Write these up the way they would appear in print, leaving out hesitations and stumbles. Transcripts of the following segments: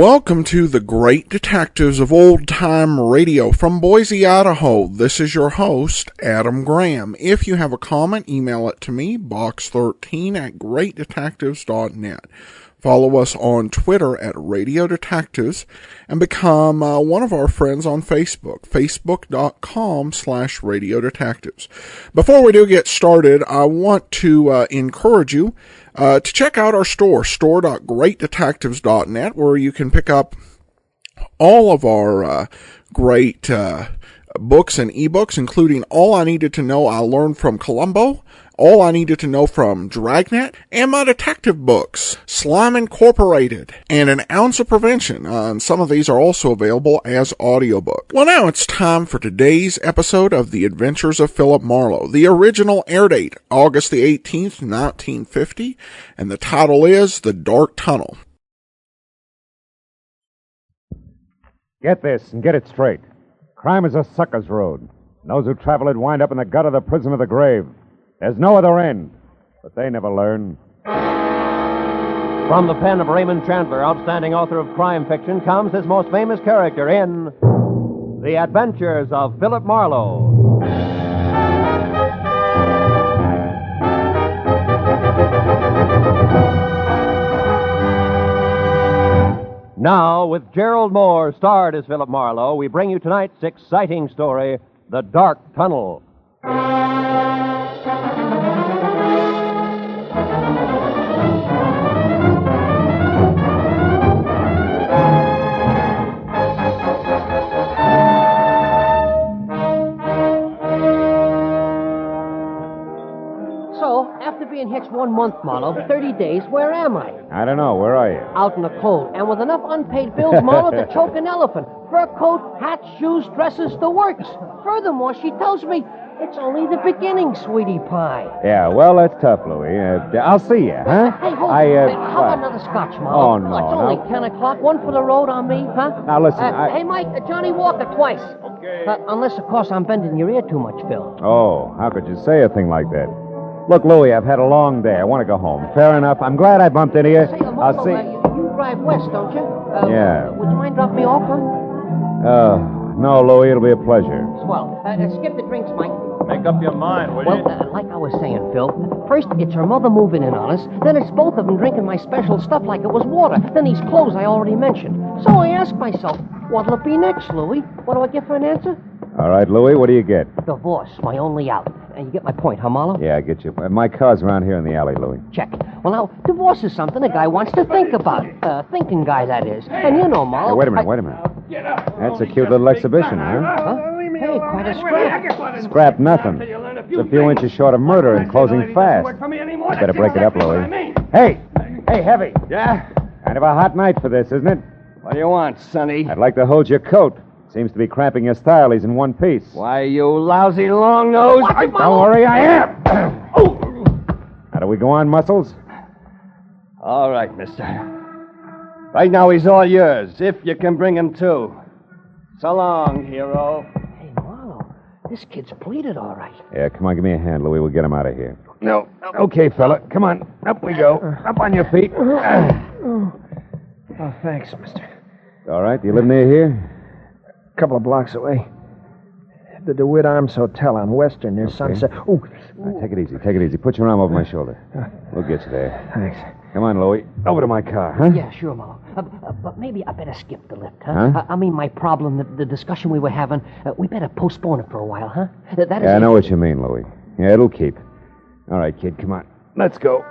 Welcome to the Great Detectives of Old Time Radio from Boise, Idaho. This is your host, Adam Graham. If you have a comment, email it to me, box13@greatdetectives.net. Follow us on Twitter at Radio Detectives and become one of our friends on Facebook, facebook.com/Radio Detectives. Before we do get started, I want to encourage you to check out our store.greatdetectives.net, where you can pick up all of our great books and ebooks, including All I Needed to Know I Learned from Columbo, All I Needed to Know from Dragnet, and my detective books, Slime Incorporated, and An Ounce of Prevention. And some of these are also available as audiobook. Well, now it's time for today's episode of The Adventures of Philip Marlowe. The original air date, August the 18th, 1950, and the title is The Dark Tunnel. Get this and get it straight. Crime is a sucker's road. Those who travel it wind up in the gut of the prison of the grave. There's no other end, but they never learn. From the pen of Raymond Chandler, outstanding author of crime fiction, comes his most famous character in The Adventures of Philip Marlowe. Now, with Gerald Moore starred as Philip Marlowe, we bring you tonight's exciting story, The Dark Tunnel. Being hitched 1 month, Marlowe, 30 days, where am I? I don't know. Where are you? Out in the cold, and with enough unpaid bills, Marlowe, to choke an elephant. Fur coat, hats, shoes, dresses, the works. Furthermore, she tells me it's only the beginning, sweetie pie. Yeah, well, that's tough, Louie. I'll see you, huh? Hey, hold on. How about another scotch, Marlowe? Oh, no. It's only 10 o'clock. One for the road on me, huh? Now, listen, Hey, Mike, Johnny Walker twice. Okay. Unless, of course, I'm bending your ear too much, Phil. Oh, how could you say a thing like that? Look, Louie, I've had a long day. I want to go home. Fair enough. I'm glad I bumped into you. Say, I'll see. You drive west, don't you? Yeah. Would you mind dropping me off, huh? No, Louie, it'll be a pleasure. Swell. Skip the drinks, Mike. Make up your mind, will Well, you? like I was saying, Phil, first it's her mother moving in on us, then it's both of them drinking my special stuff like it was water, then these clothes I already mentioned. So I ask myself, what'll it be next, Louie? What do I get for an answer? All right, Louie, what do you get? Divorce, my only out. You get my point, huh, Marlowe? Yeah, I get you. My car's around here in the alley, Louie. Check. Well, now, divorce is something a guy wants to think about. Thinking guy, that is. And you know, Marlowe... Hey, wait a minute. That's a cute little exhibition, huh? Hey, quite a scrap. Scrap nothing. It's a few inches short of murder and closing fast. Better break it up, Louie. Hey, Heavy. Yeah? Kind of a hot night for this, isn't it? What do you want, Sonny? I'd like to hold your coat. Seems to be cramping your style. He's in one piece. Why, you lousy long-nosed... Don't worry, I am. How do we go on, Muscles? All right, mister. Right now, he's all yours, if you can bring him to. So long, hero. Hey, Marlowe, this kid's pleated all right. Yeah, come on, give me a hand, Louie. We'll get him out of here. No. Okay, fella. Come on. Up we go. Up on your feet. Oh, thanks, mister. All right, do you live near here? A couple of blocks away. The DeWitt Arms Hotel on Western near Sunset. All right, take it easy. Put your arm over my shoulder. We'll get you there. Thanks. Come on, Louie. Over to my car, huh? Yeah, sure, Marlowe. But maybe I better skip the lift, huh? I mean, my problem, the discussion we were having, we better postpone it for a while, huh? That is I know what you mean, Louie. Yeah, it'll keep. All right, kid, come on. Let's go.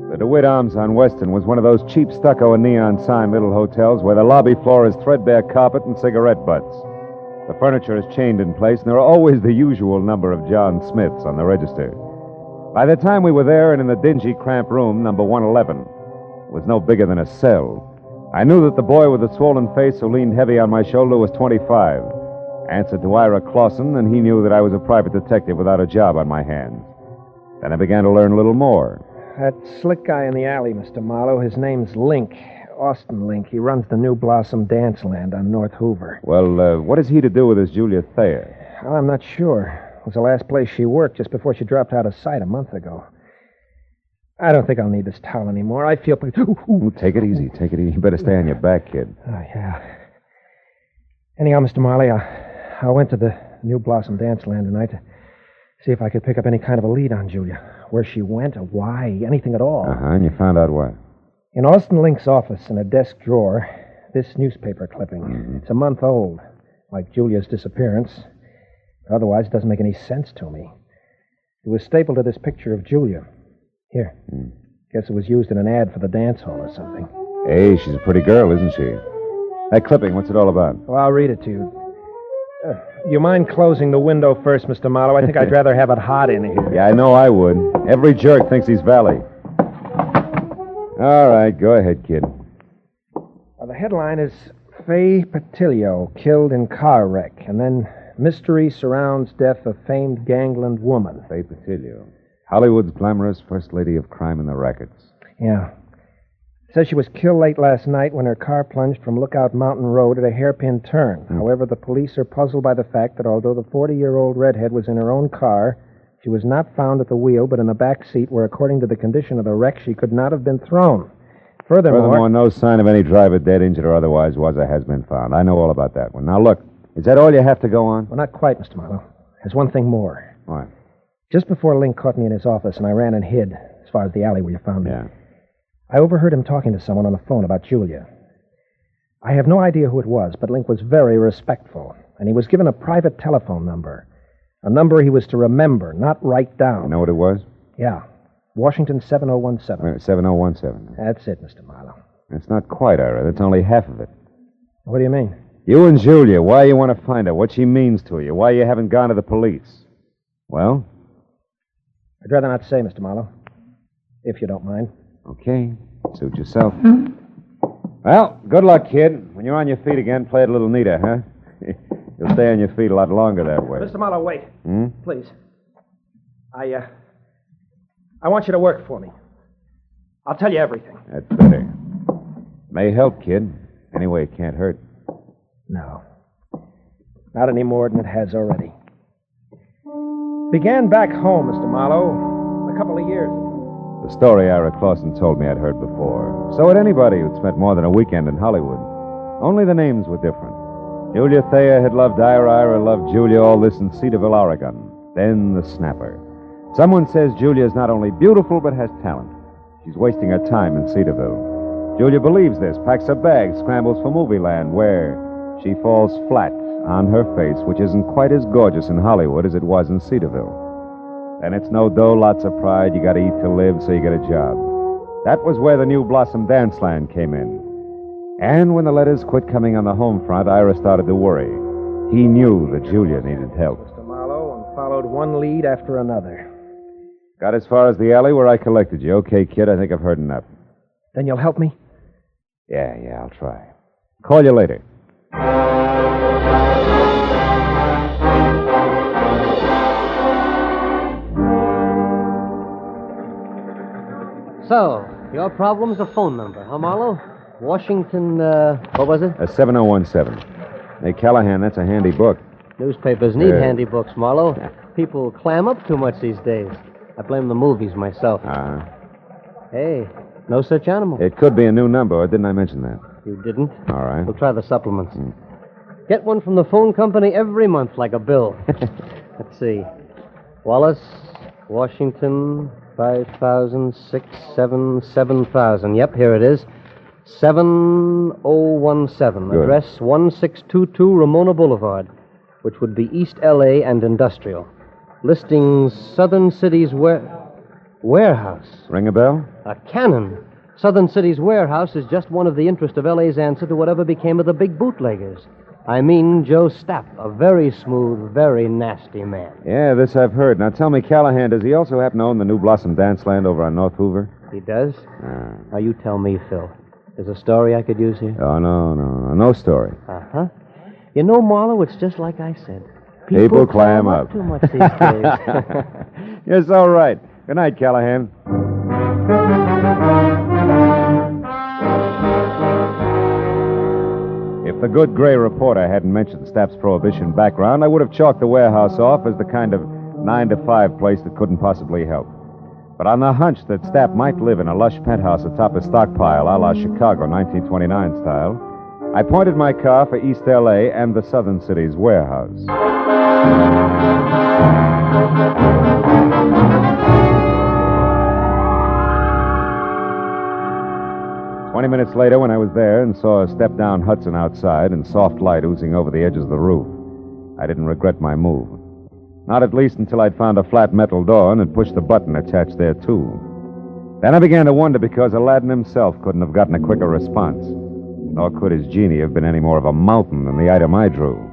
The DeWitt Arms on Weston was one of those cheap stucco and neon sign little hotels where the lobby floor is threadbare carpet and cigarette butts. The furniture is chained in place, and there are always the usual number of John Smiths on the register. By the time we were there and in the dingy, cramped room, number 111, it was no bigger than a cell. I knew that the boy with the swollen face who leaned heavy on my shoulder was 25, answered to Ira Clausen, and he knew that I was a private detective without a job on my hands. Then I began to learn a little more. That slick guy in the alley, Mr. Marlowe, his name's Link. Austin Link. He runs the New Blossom Dance Land on North Hoover. Well, what has he to do with this Julia Thayer? Well, I'm not sure. was the last place she worked just before she dropped out of sight a month ago. I don't think I'll need this towel anymore. I feel pretty... Ooh, take it easy. Take it easy. You better stay on your back, kid. Oh, yeah. Anyhow, Mr. Marley, I went to the New Blossom Dance Land tonight to see if I could pick up any kind of a lead on Julia. Where she went, or why, anything at all. And you found out what? In Austin Link's office, in a desk drawer, this newspaper clipping. Mm-hmm. It's a month old, like Julia's disappearance. Otherwise, it doesn't make any sense to me. It was stapled to this picture of Julia. Here. Guess it was used in an ad for the dance hall or something. Hey, she's a pretty girl, isn't she? That clipping, what's it all about? Well, I'll read it to you. You mind closing the window first, Mr. Marlowe? I think I'd rather have it hot in here. Yeah, I know I would. Every jerk thinks he's Valley. All right, go ahead, kid. Well, the headline is Faye Patillo killed in car wreck, and then mystery surrounds death of famed gangland woman. Faye Patillo. Hollywood's glamorous first lady of crime in the rackets. Yeah. Says she was killed late last night when her car plunged from Lookout Mountain Road at a hairpin turn. However, the police are puzzled by the fact that although the 40-year-old redhead was in her own car, she was not found at the wheel but in the back seat where, according to the condition of the wreck, she could not have been thrown. Furthermore, no sign of any driver dead, injured, or otherwise was or has been found. I know all about that one. Now, look, is that all you have to go on? Well, not quite, Mr. Marlowe. There's one thing more. What? Just before Link caught me in his office and I ran and hid, as far as the alley where you found me, Yeah. I overheard him talking to someone on the phone about Julia. I have no idea who it was, but Link was very respectful, and he was given a private telephone number. A number he was to remember, not write down. You know what it was? Yeah. Washington 7017. 7017. That's it, Mr. Marlowe. That's not quite, Ira. That's only half of it. What do you mean? You and Julia, why you want to find her, what she means to you, why you haven't gone to the police. Well? I'd rather not say, Mr. Marlowe, if you don't mind. Okay. Suit yourself. Well, good luck, kid. When you're on your feet again, play it a little neater, huh? You'll stay on your feet a lot longer that way. Mr. Marlowe, wait. Please. I want you to work for me. I'll tell you everything. That's better. May help, kid. Anyway, it can't hurt. No. Not any more than it has already. Began back home, Mr. Marlowe, a couple of years ago. The story Ira Clausen told me I'd heard before. So had anybody who'd spent more than a weekend in Hollywood. Only the names were different. Julia Thayer had loved Ira loved Julia, all this in Cedarville, Oregon. Then the snapper. Someone says Julia's not only beautiful, but has talent. She's wasting her time in Cedarville. Julia believes this, packs her bags, scrambles for movie land, where she falls flat on her face, which isn't quite as gorgeous in Hollywood as it was in Cedarville. Then it's no dough, lots of pride. You got to eat to live, so you get a job. That was where the New Blossom Dance Land came in. And when the letters quit coming on the home front, Ira started to worry. He knew that Julia needed help. Mr. Marlowe, and followed one lead after another. Got as far as the alley where I collected you. Okay, kid, I think I've heard enough. Then you'll help me? Yeah, I'll try. Call you later. So, your problem's a phone number, huh, Marlowe? Washington, what was it? 7017. Hey, Callahan, that's a handy book. Newspapers need handy books, Marlowe. People clam up too much these days. I blame the movies myself. Hey, no such animal. It could be a new number, or didn't I mention that? You didn't? All right. We'll try the supplements. Get one from the phone company every month like a bill. Let's see. Wallace, Washington, 5,000, 6, 7, 7,000. Yep, here it is. 7017. Good. Address 1622 Ramona Boulevard, which would be East L.A. and Industrial. Listings Southern City's warehouse. Ring a bell? A cannon. Southern City's warehouse is just one of the interest of L.A.'s answer to whatever became of the big bootleggers. I mean Joe Staff, a very smooth, very nasty man. Yeah, this I've heard. Now tell me, Callahan, does he also happen to own the New Blossom Dance Land over on North Hoover? He does? Now you tell me, Phil. There's a story I could use here? Oh, no story. Uh-huh. You know, Marlowe, it's just like I said. People clam up. Too much these days. You're so right. Good night, Callahan. If the good gray reporter hadn't mentioned Stapp's prohibition background, I would have chalked the warehouse off as the kind of 9-to-5 place that couldn't possibly help. But on the hunch that Stapp might live in a lush penthouse atop a stockpile a la Chicago 1929 style, I pointed my car for East L.A. and the Southern City's warehouse. 20 minutes later, when I was there and saw a step-down Hudson outside and soft light oozing over the edges of the roof, I didn't regret my move. Not at least until I'd found a flat metal door and had pushed the button attached thereto. Then I began to wonder because Aladdin himself couldn't have gotten a quicker response. Nor could his genie have been any more of a mountain than the item I drew.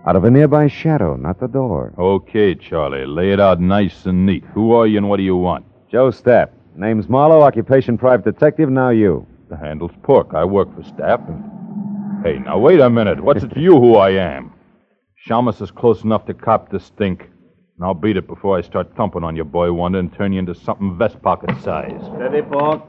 Out of a nearby shadow, not the door. Okay, Charlie. Lay it out nice and neat. Who are you and what do you want? Joe Stapp. Name's Marlowe, occupation private detective. Now you. The handle's Pork. I work for Stapp and... Hey, now wait a minute. What's it to you who I am? Shamus is close enough to cop the stink. And I'll beat it before I start thumping on your boy Wonder and turn you into something vest pocket size. Steady, Pork.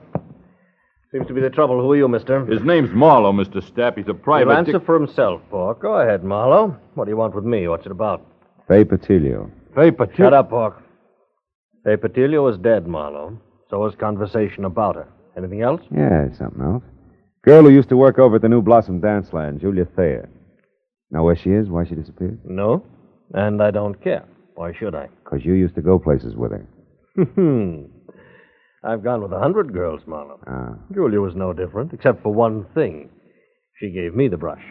Seems to be the trouble. Who are you, mister? His name's Marlowe, Mr. Stapp. He's a private... He'll answer for himself, Pork. Go ahead, Marlowe. What do you want with me? What's it about? Faye Patilio. Hey, Petit... Shut up, Pork. Faye Patilio is dead, Marlowe. So is conversation about her. Anything else? Yeah, something else. Girl who used to work over at the New Blossom Dance Land, Julia Thayer. Know where she is? Why she disappeared? No. And I don't care. Why should I? Because you used to go places with her. I've gone with 100 girls, Marlowe. Ah. Julia was no different, except for one thing. She gave me the brush.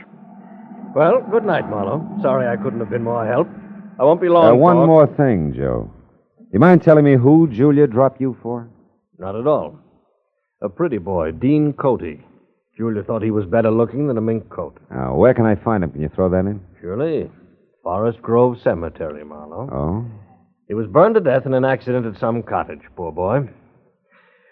Well, good night, Marlowe. Sorry I couldn't have been more help. I won't be long, One Pork. more thing, Joe. You mind telling me who Julia dropped you for? Not at all. A pretty boy, Dean Coty. Julia thought he was better looking than a mink coat. Now, where can I find him? Can you throw that in? Surely. Forest Grove Cemetery, Marlowe. Oh? He was burned to death in an accident at some cottage, poor boy.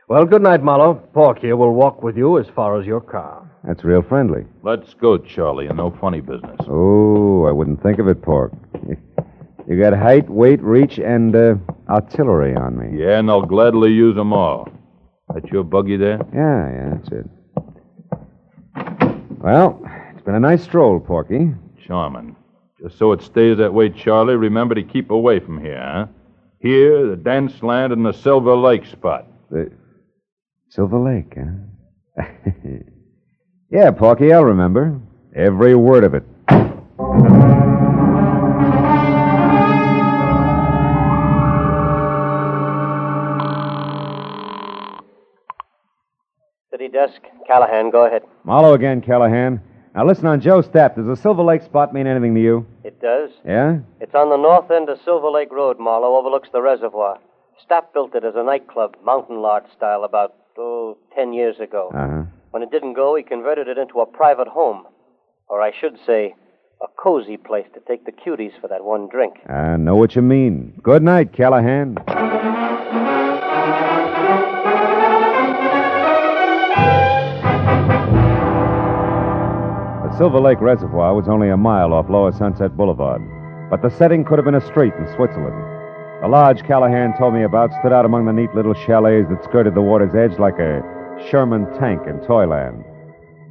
Well, good night, Marlowe. Pork here will walk with you as far as your car. That's real friendly. Let's go, Charlie, and no funny business. Oh, I wouldn't think of it, Pork. You got height, weight, reach, and artillery on me. Yeah, and I'll gladly use them all. That your buggy there? Yeah, that's it. Well, it's been a nice stroll, Porky. Charming. Just so it stays that way, Charlie, remember to keep away from here, huh? Here, the dance land, and the Silver Lake spot. The Silver Lake, huh? Yeah, Porky, I'll remember. Every word of it. City desk. Callahan, go ahead. Marlowe again, Callahan. Now listen on Joe Stapp. Does the Silver Lake spot mean anything to you? It does. Yeah? It's on the north end of Silver Lake Road, Marlowe, overlooks the reservoir. Stapp built it as a nightclub, mountain lodge style, about, 10 years ago. Uh-huh. When it didn't go, he converted it into a private home. Or I should say, a cozy place to take the cuties for that one drink. I know what you mean. Good night, Callahan. The Silver Lake Reservoir was only a mile off Lower Sunset Boulevard, but the setting could have been a street in Switzerland. The lodge Callahan told me about stood out among the neat little chalets that skirted the water's edge like a Sherman tank in Toyland.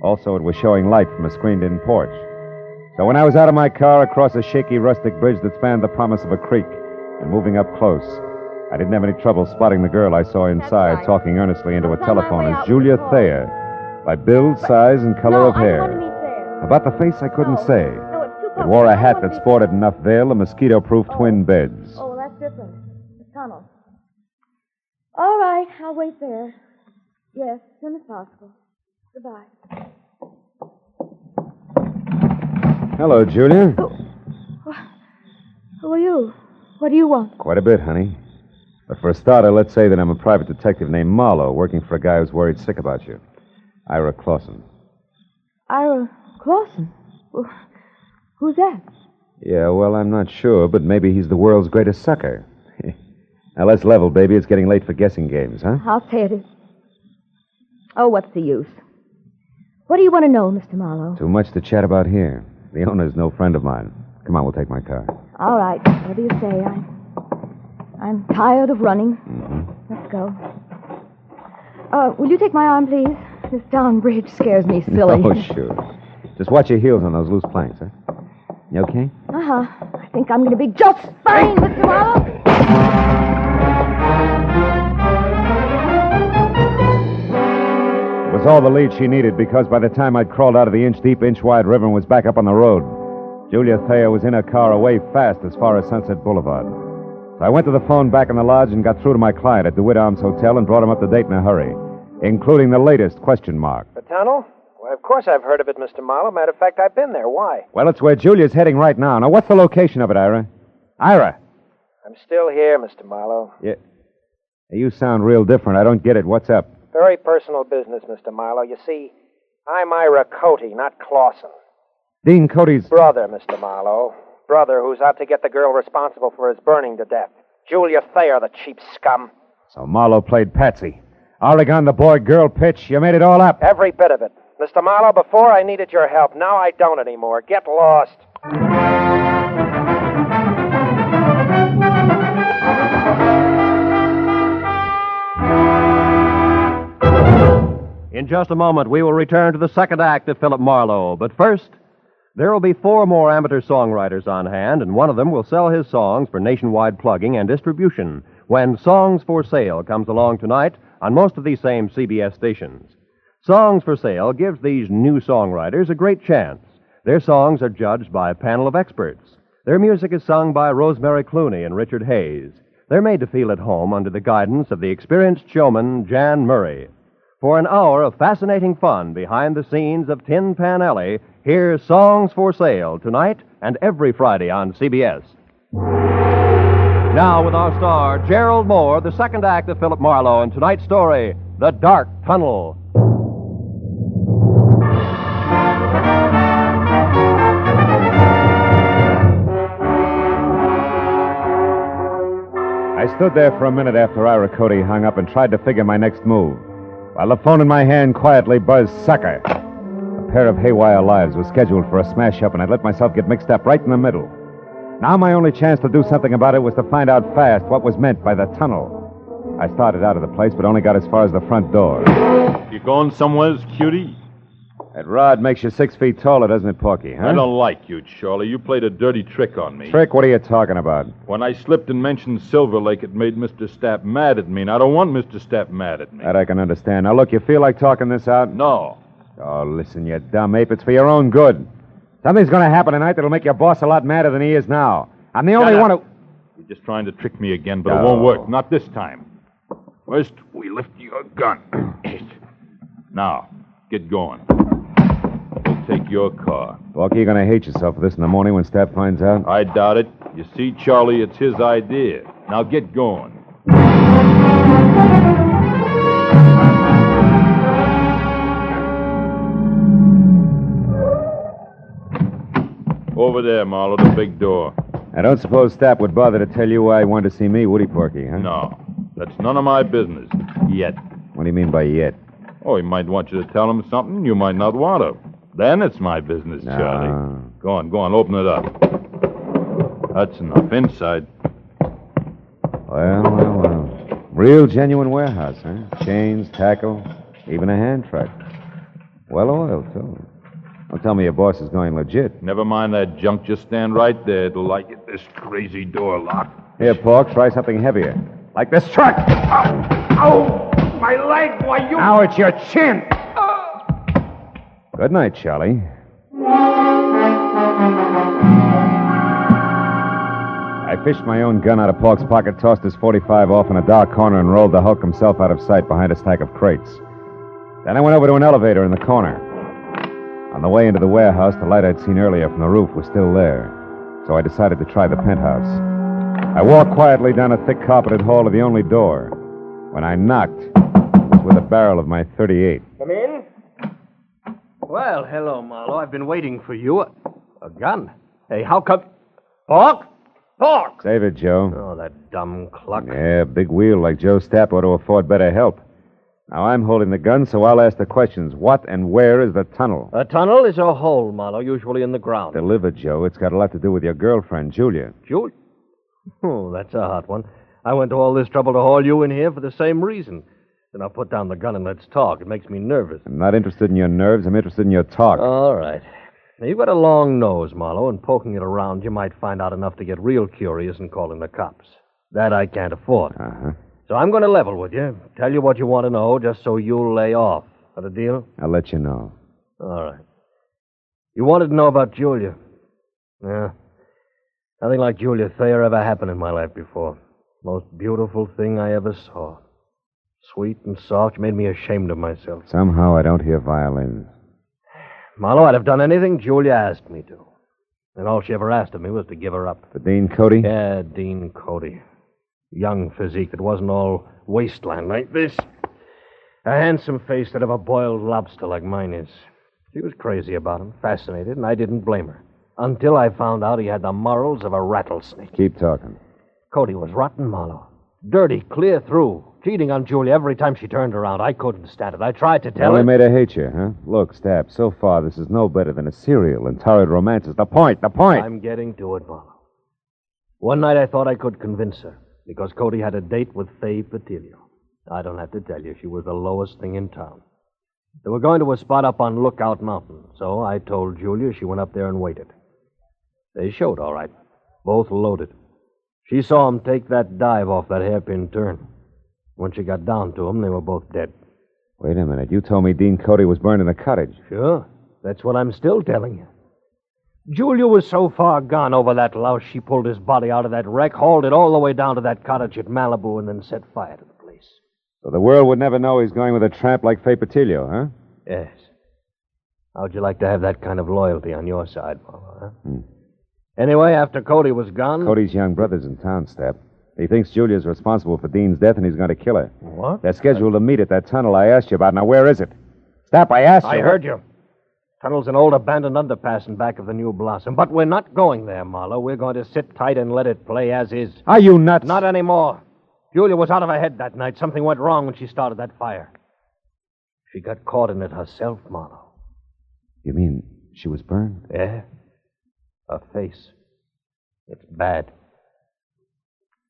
Also, it was showing light from a screened-in porch. So when I was out of my car across a shaky rustic bridge that spanned the promise of a creek and moving up close, I didn't have any trouble spotting the girl I saw inside talking earnestly into a telephone as Julia Thayer, by build, size, and color of hair. About the face, I couldn't say. It wore a hat that sported enough veil to mosquito-proof twin beds. Oh, well, that's different. The tunnel. All right, I'll wait there. Yes, as soon as possible. Goodbye. Hello, Julia. Who are you? What do you want? Quite a bit, honey. But for a starter, let's say that I'm a private detective named Marlowe, working for a guy who's worried sick about you. Ira Clausen. Ira Clausen? Well, who's that? Yeah, well, I'm not sure, but maybe he's the world's greatest sucker. Now, let's level, baby. It's getting late for guessing games, huh? I'll say it is. Oh, what's the use? What do you want to know, Mr. Marlowe? Too much to chat about here. The owner's no friend of mine. Come on, we'll take my car. All right, whatever you say. I'm tired of running. Mm-hmm. Let's go. Will you take my arm, please? This darn bridge scares me silly. Oh, sure. Just watch your heels on those loose planks, huh? You okay? Uh-huh. I think I'm going to be just fine, Mr. Marlowe. all the lead she needed because by the time I'd crawled out of the inch-deep, inch-wide river and was back up on the road, Julia Thayer was in her car away fast as far as Sunset Boulevard. So I went to the phone back in the lodge and got through to my client at the DeWitt Arms Hotel and brought him up to date in a hurry, including the latest question mark. The tunnel? Well, of course I've heard of it, Mr. Marlowe. Matter of fact, I've been there. Why? Well, it's where Julia's heading right now. Now, what's the location of it, Ira? Ira! I'm still here, Mr. Marlowe. Yeah. You sound real different. I don't get it. What's up? Very personal business, Mr. Marlowe. You see, I'm Ira Cody, not Clausen. Dean Cody's Brother, Mr. Marlowe. Brother who's out to get the girl responsible for his burning to death. Julia Thayer, the cheap scum. So Marlowe played Patsy. Oregon, the boy-girl pitch. You made it all up. Every bit of it. Mr. Marlowe, before I needed your help. Now I don't anymore. Get lost. In just a moment, we will return to the second act of Philip Marlowe. But first, there will be 4 more amateur songwriters on hand, and one of them will sell his songs for nationwide plugging and distribution when Songs for Sale comes along tonight on most of these same CBS stations. Songs for Sale gives these new songwriters a great chance. Their songs are judged by a panel of experts. Their music is sung by Rosemary Clooney and Richard Hayes. They're made to feel at home under the guidance of the experienced showman Jan Murray. For an hour of fascinating fun behind the scenes of Tin Pan Alley, here's Songs for Sale tonight and every Friday on CBS. Now with our star, Gerald Moore, the second act of Philip Marlowe, and tonight's story, The Dark Tunnel. I stood there for a minute after Ira Cody hung up and tried to figure my next move, while the phone in my hand quietly buzzed sucker. A pair of haywire lives was scheduled for a smash-up, and I'd let myself get mixed up right in the middle. Now my only chance to do something about it was to find out fast what was meant by the tunnel. I started out of the place, but only got as far as the front door. You going somewheres, cutie? That rod makes you 6 feet taller, doesn't it, Porky, huh? I don't like you, Charlie. You played a dirty trick on me. Trick? What are you talking about? When I slipped and mentioned Silver Lake, it made Mr. Stapp mad at me, and I don't want Mr. Stapp mad at me. That I can understand. Now, look, you feel like talking this out? No. Oh, listen, you dumb ape. It's for your own good. Something's going to happen tonight that'll make your boss a lot madder than he is now. I'm the only one who... You're just trying to trick me again, but it won't work. Not this time. First, we lift your gun. Now, get going. We'll take your car. Porky, you're going to hate yourself for this in the morning when Stapp finds out? I doubt it. You see, Charlie, it's his idea. Now get going. Over there, Marlowe, the big door. I don't suppose Stapp would bother to tell you why he wanted to see me, would he, Porky, huh? No. That's none of my business. Yet. What do you mean by yet? Oh, he might want you to tell him something you might not want to. Then it's my business, No. Charlie. Go on, open it up. That's enough. Inside. Well. Real genuine warehouse, huh? Chains, tackle, even a hand truck. Well oiled, too. Don't tell me your boss is going legit. Never mind that junk. Just stand right there till I get this crazy door locked. Here, Pork, try something heavier. Like this truck. Ow! My leg, why you... Now it's your chin. Good night, Charlie. I fished my own gun out of Pork's pocket, tossed his .45 off in a dark corner, and rolled the Hulk himself out of sight behind a stack of crates. Then I went over to an elevator in the corner. On the way into the warehouse, the light I'd seen earlier from the roof was still there, so I decided to try the penthouse. I walked quietly down a thick carpeted hall to the only door. When I knocked, it was with the barrel of my .38. Come in. Well, hello, Marlowe. I've been waiting for you. A gun? Hey, how come... Pork? Pork! Save it, Joe. Oh, that dumb cluck. Yeah, big wheel like Joe Stapp ought to afford better help. Now, I'm holding the gun, so I'll ask the questions. What and where is the tunnel? A tunnel is a hole, Marlowe, usually in the ground. Delivered, Joe. It's got a lot to do with your girlfriend, Julia. Julia? Oh, that's a hot one. I went to all this trouble to haul you in here for the same reason. Then I'll put down the gun and let's talk. It makes me nervous. I'm not interested in your nerves. I'm interested in your talk. All right. Now, you've got a long nose, Marlowe, and poking it around, you might find out enough to get real curious and call in the cops. That I can't afford. Uh-huh. So I'm going to level with you, tell you what you want to know, just so you'll lay off. Got a deal? I'll let you know. All right. You wanted to know about Julia. Yeah. Nothing like Julia Thayer ever happened in my life before. Most beautiful thing I ever saw. Sweet and soft, made me ashamed of myself. Somehow I don't hear violins. Marlowe, I'd have done anything Julia asked me to. And all she ever asked of me was to give her up. For Dean Cody? Yeah, Dean Cody. Young physique that wasn't all wasteland like this. A handsome face that of a boiled lobster like mine is. She was crazy about him, fascinated, and I didn't blame her. Until I found out he had the morals of a rattlesnake. Keep talking. Cody was rotten, Marlowe. Dirty, clear through. Cheating on Julia every time she turned around. I couldn't stand it. I tried to tell her. Only made her hate you, huh? Look, Stapp, so far this is no better than a serial and torrid romances. The point! I'm getting to it, Marlowe. One night I thought I could convince her, because Cody had a date with Faye Patilio. I don't have to tell you, she was the lowest thing in town. They were going to a spot up on Lookout Mountain, so I told Julia. She went up there and waited. They showed, all right. Both loaded. She saw him take that dive off that hairpin turn. When she got down to him, they were both dead. Wait a minute. You told me Dean Cody was burned in the cottage. Sure. That's what I'm still telling you. Julia was so far gone over that louse, she pulled his body out of that wreck, hauled it all the way down to that cottage at Malibu, and then set fire to the place. So the world would never know he's going with a tramp like Faye Patilio, huh? Yes. How'd you like to have that kind of loyalty on your side, Marlowe, huh? Anyway, after Cody was gone... Cody's young brother's in town, Stapp. He thinks Julia's responsible for Dean's death, and he's going to kill her. What? They're scheduled to meet at that tunnel I asked you about. Now, where is it? Stapp, I asked you. I heard you. Tunnel's an old abandoned underpass in back of the New Blossom. But we're not going there, Marlowe. We're going to sit tight and let it play as is. Are you nuts? Not anymore. Julia was out of her head that night. Something went wrong when she started that fire. She got caught in it herself, Marlowe. You mean she was burned? Yeah. Her face. It's bad.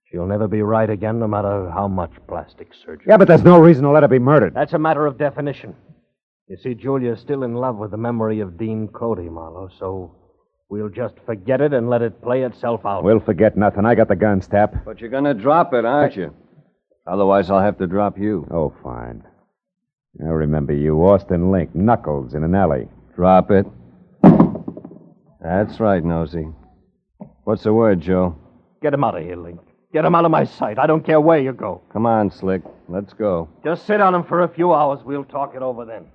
She'll never be right again, no matter how much plastic surgery. Yeah, but there's no reason to let her be murdered. That's a matter of definition. You see, Julia's still in love with the memory of Dean Cody, Marlowe, so we'll just forget it and let it play itself out. We'll forget nothing. I got the gun, Stapp. But you're going to drop it, aren't you? Otherwise, I'll have to drop you. Oh, fine. I remember you, Austin Link, Knuckles, in an alley. Drop it. That's right, Nosy. What's the word, Joe? Get him out of here, Link. Get him out of my sight. I don't care where you go. Come on, Slick. Let's go. Just sit on him for a few hours. We'll talk it over then.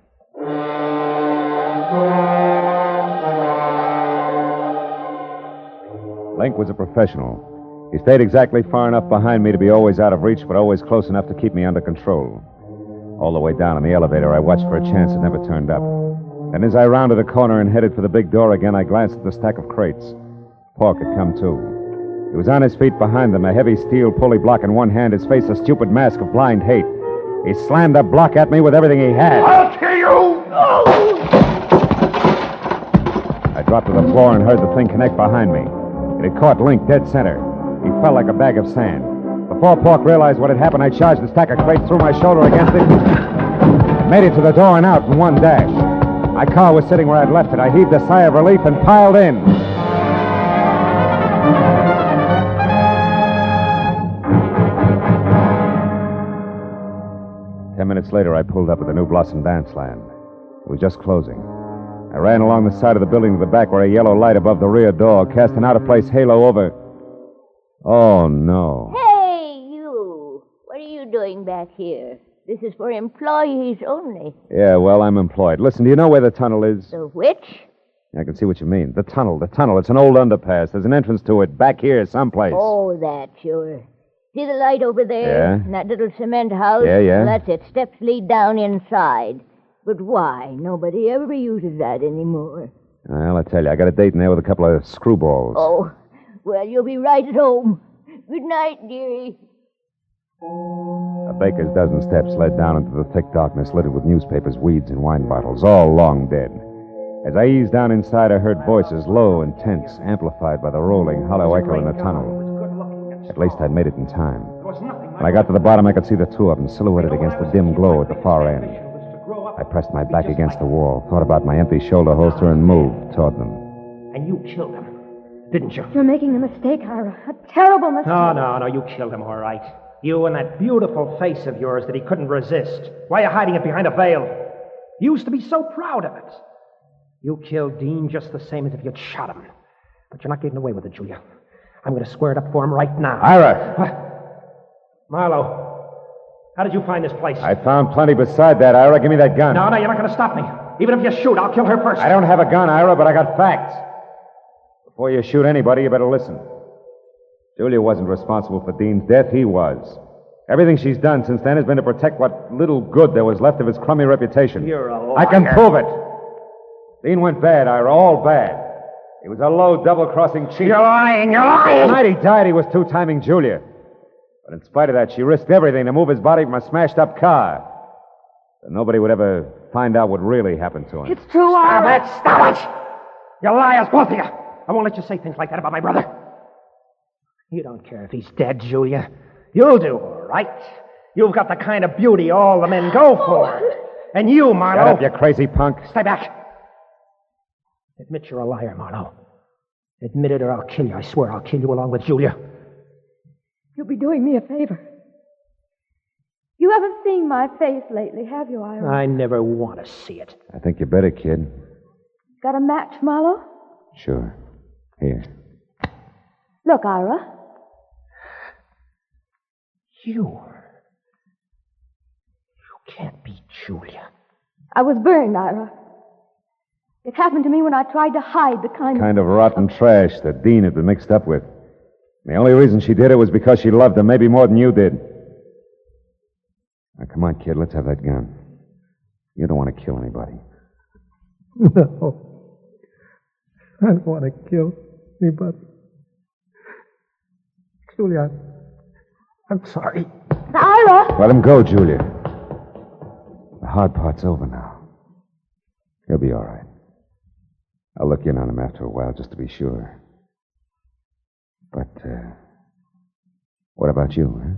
Link was a professional. He stayed exactly far enough behind me to be always out of reach, but always close enough to keep me under control. All the way down in the elevator, I watched for a chance that never turned up. And as I rounded a corner and headed for the big door again, I glanced at the stack of crates. Pork had come, too. He was on his feet behind them, a heavy steel pulley block in one hand, his face a stupid mask of blind hate. He slammed the block at me with everything he had. I'll kill you! Oh! I dropped to the floor and heard the thing connect behind me. It had caught Link dead center. He fell like a bag of sand. Before Pork realized what had happened, I charged the stack of crates, threw my shoulder against it, made it to the door and out in one dash. My car was sitting where I'd left it. I heaved a sigh of relief and piled in. 10 minutes later, I pulled up at the New Blossom Dance Land. It was just closing. I ran along the side of the building to the back where a yellow light above the rear door cast an out-of-place halo over... Oh, no. Hey, you! What are you doing back here? This is for employees only. Yeah, well, I'm employed. Listen, do you know where the tunnel is? The which? I can see what you mean. The tunnel. It's an old underpass. There's an entrance to it back here someplace. Oh, that, sure. See the light over there? Yeah. And that little cement house? Yeah. That's it. Steps lead down inside. But why? Nobody ever uses that anymore. Well, I tell you, I got a date in there with a couple of screwballs. Oh, well, you'll be right at home. Good night, dearie. A baker's dozen steps led down into the thick darkness littered with newspapers, weeds, and wine bottles, all long dead. As I eased down inside, I heard voices, low and tense, amplified by the rolling, hollow echo in the tunnel. At least I'd made it in time. When I got to the bottom, I could see the two of them silhouetted against the dim glow at the far end. I pressed my back against the wall, thought about my empty shoulder holster, and moved toward them. And you killed him, didn't you? You're making a mistake, Ira. A terrible mistake. No, you killed him, all right. You and that beautiful face of yours that he couldn't resist. Why are you hiding it behind a veil? You used to be so proud of it. You killed Dean just the same as if you'd shot him. But you're not getting away with it, Julia. I'm going to square it up for him right now. Ira! What? Marlowe, how did you find this place? I found plenty beside that, Ira. Give me that gun. No, you're not going to stop me. Even if you shoot, I'll kill her first. I don't have a gun, Ira, but I got facts. Before you shoot anybody, you better listen. Julia wasn't responsible for Dean's death. He was. Everything she's done since then has been to protect what little good there was left of his crummy reputation. You're a liar. I can prove it. Dean went bad, Ira, all bad. He was a low, double-crossing cheat. You're lying. The night he died, he was two-timing Julia. But in spite of that, she risked everything to move his body from a smashed-up car. So nobody would ever find out what really happened to him. It's true, Ira. Stop it! You liars, both of you. I won't let you say things like that about my brother. You don't care if he's dead, Julia. You'll do all right. You've got the kind of beauty all the men go for. And you, Marlowe... Shut up, you crazy punk. Stay back. Admit you're a liar, Marlowe. Admit it or I'll kill you. I swear I'll kill you along with Julia. You'll be doing me a favor. You haven't seen my face lately, have you, Ira? I never want to see it. I think you better, kid. Got a match, Marlowe? Sure. Here. Look, Ira. You can't be Julia. I was burned, Ira. It happened to me when I tried to hide the kind of rotten trash that Dean had been mixed up with. The only reason she did it was because she loved him, maybe more than you did. Now, come on, kid, let's have that gun. You don't want to kill anybody. No. I don't want to kill anybody. Julia, I'm sorry. Ira! Let him go, Julia. The hard part's over now. He'll be all right. I'll look in on him after a while just to be sure. But, what about you, huh?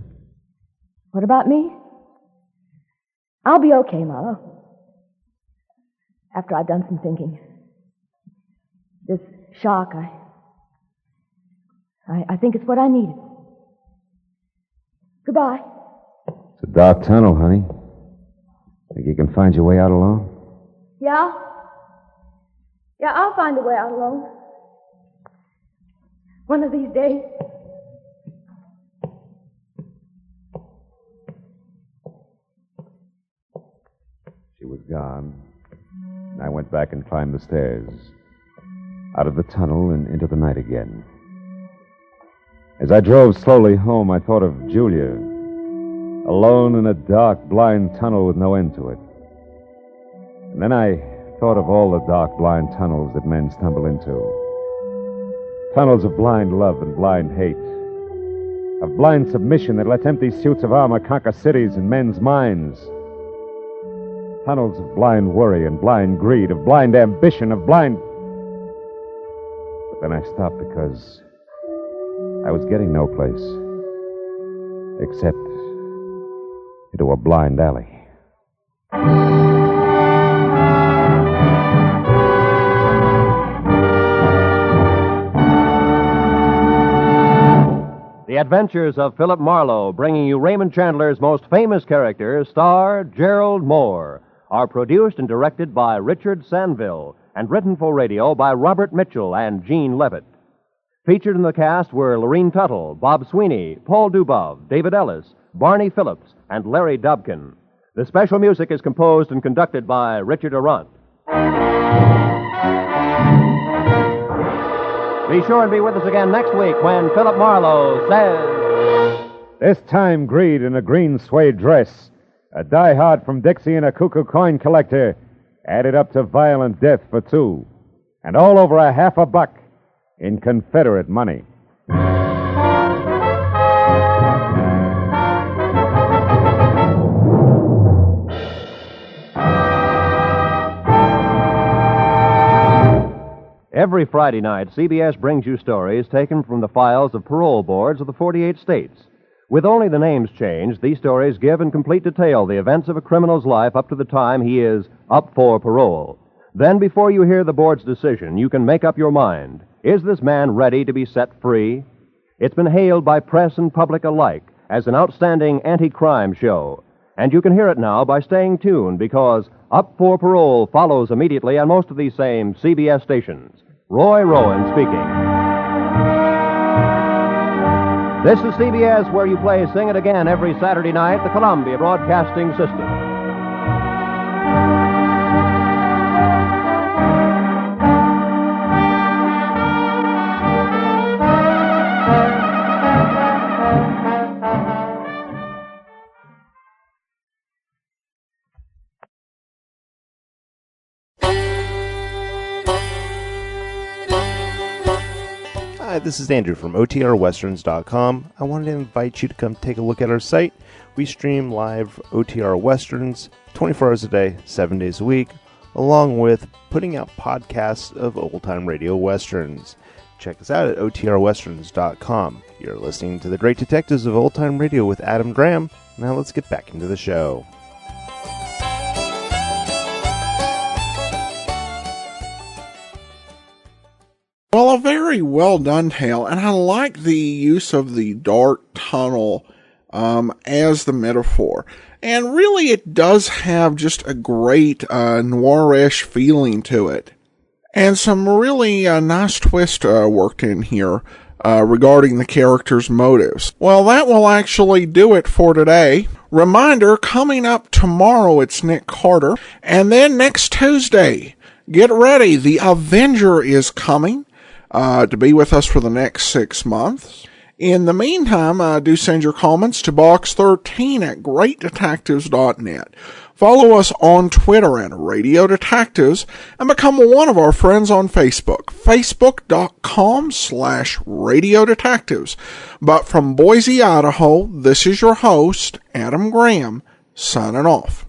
What about me? I'll be okay, Marlowe. After I've done some thinking. This shock, I think it's what I needed. Goodbye. It's a dark tunnel, honey. Think you can find your way out alone? Yeah? Yeah, I'll find a way out alone. One of these days. She was gone. And I went back and climbed the stairs. Out of the tunnel and into the night again. As I drove slowly home, I thought of Julia. Alone in a dark, blind tunnel with no end to it. And then I thought of all the dark, blind tunnels that men stumble into. Tunnels of blind love and blind hate. Of blind submission that lets empty suits of armor conquer cities and men's minds. Tunnels of blind worry and blind greed, of blind ambition, of blind... But then I stopped because I was getting no place. Except into a blind alley. The Adventures of Philip Marlowe, bringing you Raymond Chandler's most famous character, star Gerald Moore, are produced and directed by Richard Sanville and written for radio by Robert Mitchell and Gene Levitt. Featured in the cast were Lorene Tuttle, Bob Sweeney, Paul Dubov, David Ellis, Barney Phillips, and Larry Dobkin. The special music is composed and conducted by Richard Arant. Be sure and be with us again next week when Philip Marlowe says... This time, greed in a green suede dress, a diehard from Dixie and a cuckoo coin collector, added up to violent death for two, and all over $50 in Confederate money. Every Friday night, CBS brings you stories taken from the files of parole boards of the 48 states. With only the names changed, these stories give in complete detail the events of a criminal's life up to the time he is up for parole. Then, before you hear the board's decision, you can make up your mind. Is this man ready to be set free? It's been hailed by press and public alike as an outstanding anti-crime show. And you can hear it now by staying tuned, because Up for Parole follows immediately on most of these same CBS stations. Roy Rowan speaking. This is CBS, where you play Sing It Again every Saturday night, the Columbia Broadcasting System. Hi, this is Andrew from OTRWesterns.com. I wanted to invite you to come take a look at our site. We stream live OTR Westerns 24 hours a day, 7 days a week, along with putting out podcasts of old-time radio westerns. Check us out at OTRWesterns.com. You're listening to The Great Detectives of Old-Time Radio with Adam Graham. Now let's get back into the show. Well, a very well done tale, and I like the use of the dark tunnel as the metaphor. And really, it does have just a great noirish feeling to it. And some really nice twist worked in here regarding the characters' motives. Well, that will actually do it for today. Reminder, coming up tomorrow, it's Nick Carter. And then next Tuesday, get ready, The Avenger is coming to be with us for the next 6 months. In the meantime, do send your comments to box13 at greatdetectives.net. Follow us on Twitter at Radio Detectives and become one of our friends on Facebook, facebook.com/Radio Detectives. But from Boise, Idaho, this is your host, Adam Graham, signing off.